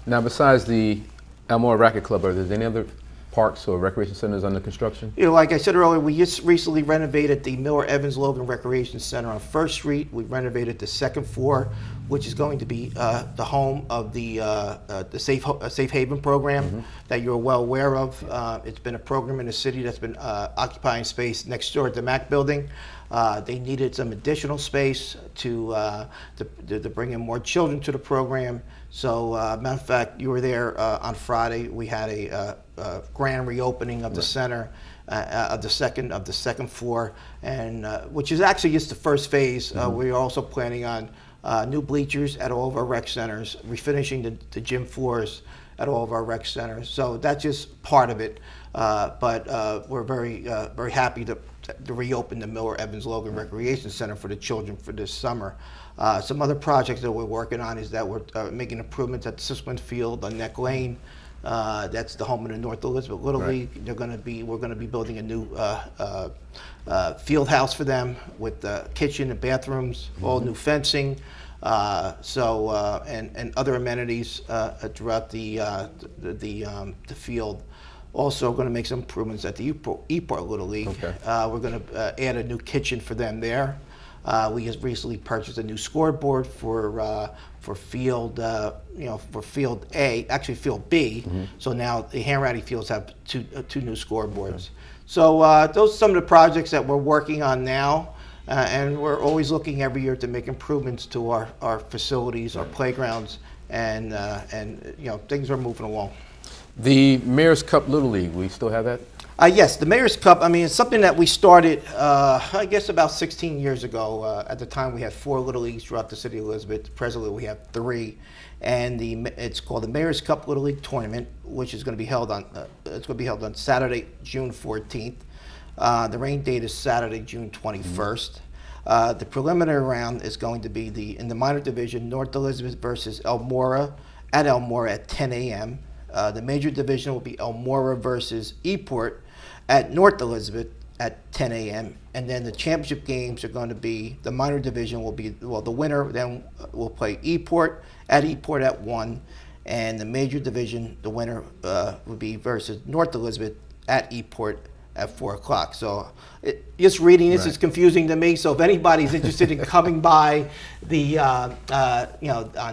Now, besides the Elmore Racket Club, are there any other parks or recreation centers under construction? You know, like I said earlier, we just recently renovated the Miller Evans Logan Recreation Center on First Street. We renovated the second floor, which is going to be the home of the Safe Haven program that you're well aware of. It's been a program in the city that's been occupying space next door at the Mac building. They needed some additional space to bring in more children to the program. So, matter of fact, you were there on Friday. We had a grand reopening of the center, of the second floor, and which is actually just the first phase. We are also planning on new bleachers at all of our rec centers, refinishing the gym floors at all of our rec centers. So that's just part of it. But we're very happy to reopen the Miller Evans Logan Recreation Center for the children for this summer. Some other projects that we're working on is that we're making improvements at the Siswin Field on Neck Lane. That's the home of the North Elizabeth Little League. We're going to be building a new field house for them with kitchen and bathrooms, all new fencing, and other amenities throughout the field. Also, going to make some improvements at the Eport Little League. Okay. We're going to add a new kitchen for them there. We just recently purchased a new scoreboard for field, for field A, actually field B. So now the Hanratty fields have two new scoreboards. Okay. So those are some of the projects that we're working on now, and we're always looking every year to make improvements to our facilities, our playgrounds, and things are moving along. The Mayor's Cup Little League, we still have that? Yes, the Mayor's Cup, I mean, it's something that we started, I guess, about 16 years ago. At the time, we had 4 Little Leagues throughout the city of Elizabeth. Presently, we have 3. And it's called the Mayor's Cup Little League Tournament, which is going to be held on Saturday, June 14th. The rain date is Saturday, June 21st. The preliminary round is going to be in the minor division, North Elizabeth versus Elmora at 10 a.m. The major division will be Elmora versus Eport at North Elizabeth at 10 a.m. And then the championship games are going to be, the minor division will be, the winner then will play Eport at 1. And the major division, the winner would be versus North Elizabeth at Eport at 4 o'clock. So just reading this is confusing to me. So if anybody's interested in coming by on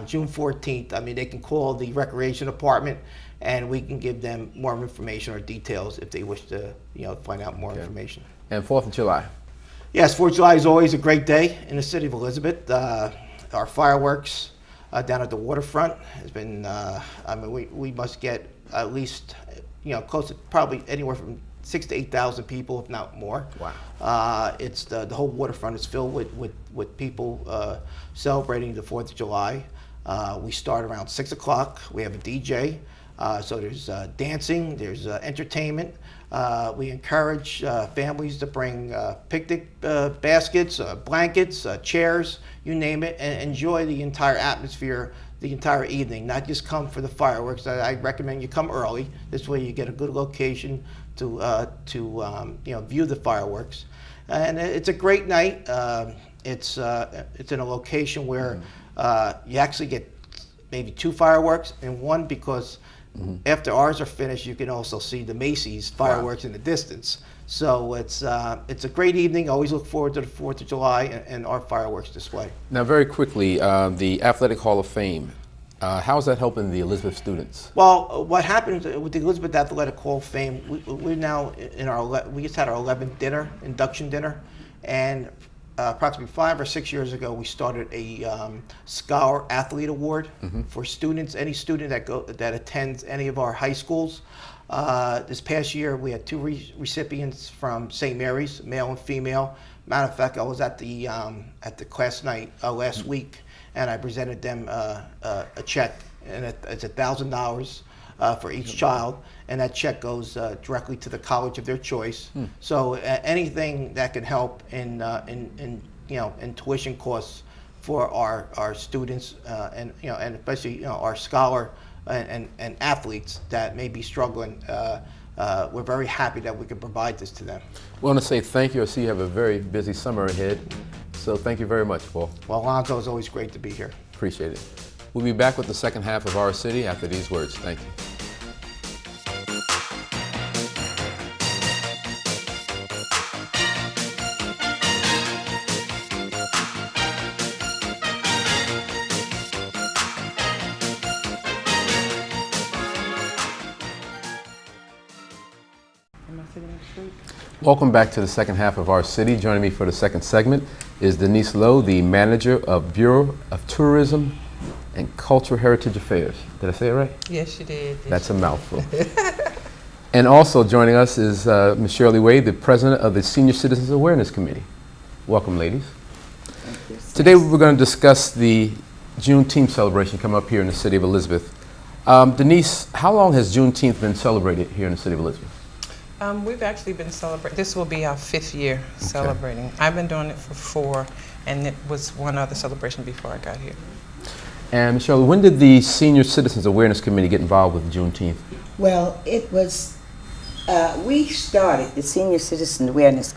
June 14th, I mean, they can call the recreation department and we can give them more information or details if they wish to, find out more information. And 4th of July. Yes, 4th of July is always a great day in the city of Elizabeth. Our fireworks down at the waterfront has been, we must get at least, close to probably anywhere from 6,000 to 8,000 people, if not more. Wow. It's the whole waterfront is filled with people celebrating the 4th of July. We start around 6 o'clock. We have a DJ. So there's dancing, there's entertainment. We encourage families to bring picnic baskets, blankets, chairs, you name it, and enjoy the entire atmosphere the entire evening. Not just come for the fireworks. I recommend you come early. This way you get a good location to view the fireworks. And it's a great night. It's in a location where you actually get maybe 2 fireworks in one, because after ours are finished, you can also see the Macy's fireworks in the distance. So it's a great evening. Always look forward to the 4th of July and our fireworks display. Now, very quickly, the Athletic Hall of Fame. How is that helping the Elizabeth students? Well, what happens with the Elizabeth Athletic Hall of Fame, we're now we just had our 11th induction dinner, and approximately 5 or 6 years ago, we started a Scholar Athlete Award for students, any student that attends any of our high schools. This past year, we had 2 recipients from St. Mary's, male and female. Matter of fact, I was at the class night last week, and I presented them a check, and it's $1,000 for each child, and that check goes directly to the college of their choice. So anything that can help in tuition costs for our students, and especially our scholar and athletes that may be struggling, we're very happy that we can provide this to them. I want to say thank you. I see you have a very busy summer ahead, so thank you very much, Paul. Well, Alonzo, it's always great to be here. Appreciate it. We'll be back with the second half of Our City after these words. Thank you. Welcome back to the second half of Our City. Joining me for the second segment is Denise Lowe, the manager of Bureau of Tourism and Cultural Heritage Affairs. Did I say it right? Yes, you did. That's a mouthful. And also joining us is Ms. Shirley Wade, the president of the Senior Citizens Awareness Committee. Welcome, ladies. Thank you. Today we're going to discuss the Juneteenth celebration coming up here in the city of Elizabeth. Denise, how long has Juneteenth been celebrated here in the city of Elizabeth? We've actually been celebrating. This will be our 5th year celebrating. I've been doing it for 4, and it was one other celebration before I got here. And Ms. Shirley, when did the Senior Citizens Awareness Committee get involved with Juneteenth? Well, it was, we started, the Senior Citizen Awareness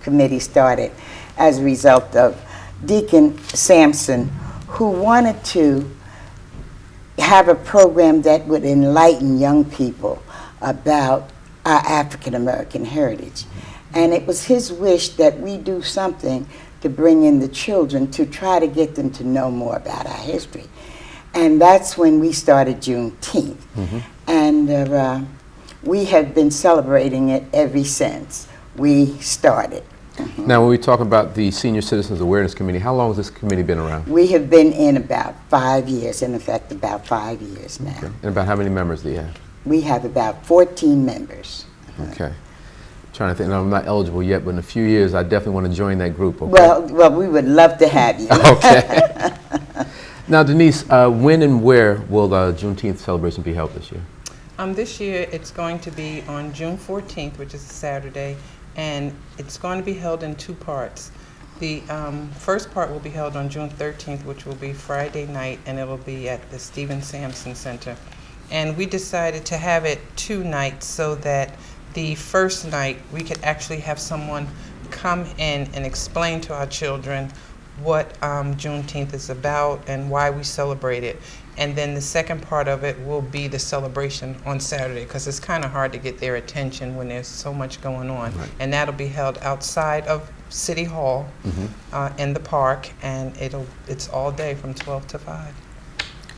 Committee started as a result of Deacon Sampson, who wanted to have a program that would enlighten young people about our African American heritage. And it was his wish that we do something to bring in the children to try to get them to know more about our history. And that's when we started Juneteenth. And we have been celebrating it ever since we started. Now, when we talk about the Senior Citizens Awareness Committee, how long has this committee been around? We have been in about 5 years, in effect about 5 years now. Okay. And about how many members do you have? We have about 14 members. Okay. Trying to think, no, I'm not eligible yet, but in a few years, I definitely want to join that group. Okay? Well, we would love to have you. Okay. Now, Denise, when and where will the Juneteenth celebration be held this year? This year it's going to be on June 14th, which is a Saturday, and it's going to be held in 2 parts. The first part will be held on June 13th, which will be Friday night, and it will be at the Stephen Sampson Center. And we decided to have it 2 nights so that the first night we could actually have someone come in and explain to our children what Juneteenth is about and why we celebrate it. And then the second part of it will be the celebration on Saturday, because it's kind of hard to get their attention when there's so much going on. Right. And that'll be held outside of City Hall in the park, and it's all day from 12 to 5.